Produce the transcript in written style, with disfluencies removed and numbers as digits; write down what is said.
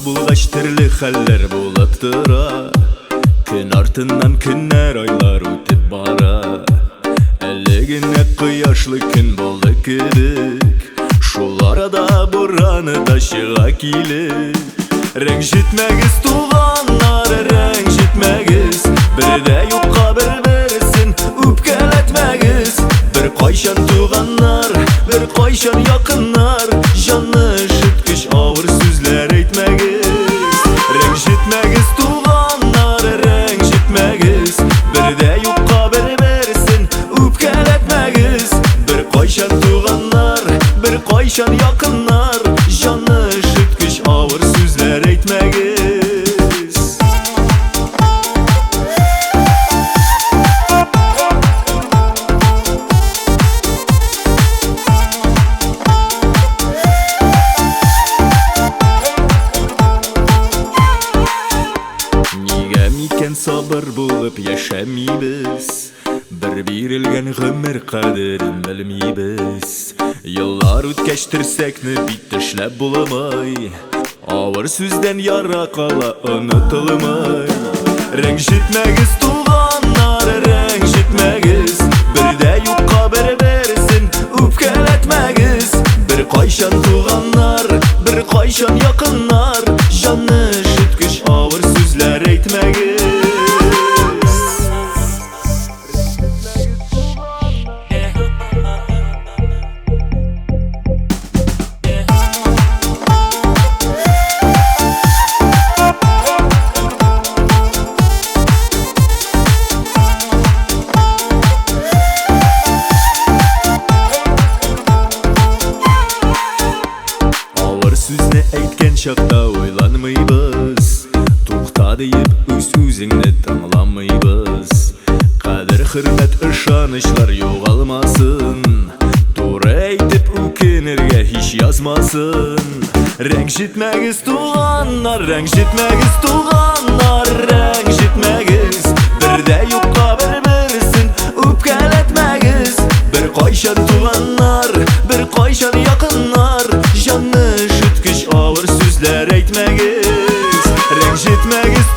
булгач төрле хәлләр булып тора. Көн артыннан көннәр, айлар үтеп бара. Әле генә кояшлы көн булды кебек, шул арада бураны да чыга килеп. Рәнҗетмәгез туганнар, рәнҗетмәгез, бердә юкка бер-берсен үпкәләтмәгез. Бер кайчан туганнар, бер кайчан якыннар, җанны шыткыч авыр сүзләр әйтмәгез. Рәнҗетмәгез туганнар, рәнҗетмәгез, бердә юкка бер-берсен үпкәләтмәгез. Бер кайчан туганнар, бер кайчан якыннар, җанны шыткыч авыр сүзләр әйтмәгез. Сабыр булып яшәмибез, бер бирелгән гомер кадерен белмибез. Еллар үткәч терсәкне бит тешләп булмый, авыр сүздән яра кала онытылмый. Рәнҗетмәгез туганнар, рәнҗетмәгез, бердә юкка бер-берсен үпкәләтмәгез. Бер кайчан туганнар, бер кайчан якыннар, җанны шыткыч авыр сүзләр әйтмәгез. Сүзне әйткән чакта уйланмыйбыз, тукта диеп үз-үзеңне тыңламыйбыз. Кадер, хөрмәт, ышанычлар югалмасын, туры әйтеп үкенергә һич язмасын. Рәнҗетмәгез туганнар, рәнҗетмәгез туганнар, рәнҗетмәгез, бердә юкка бер-берсен үпкәләтмәгез. Бер кайчан туганнар, бер кайчан якыннар, җанны шыткыч авыр сүзләр әйтмәгез. Рәнҗетмәгез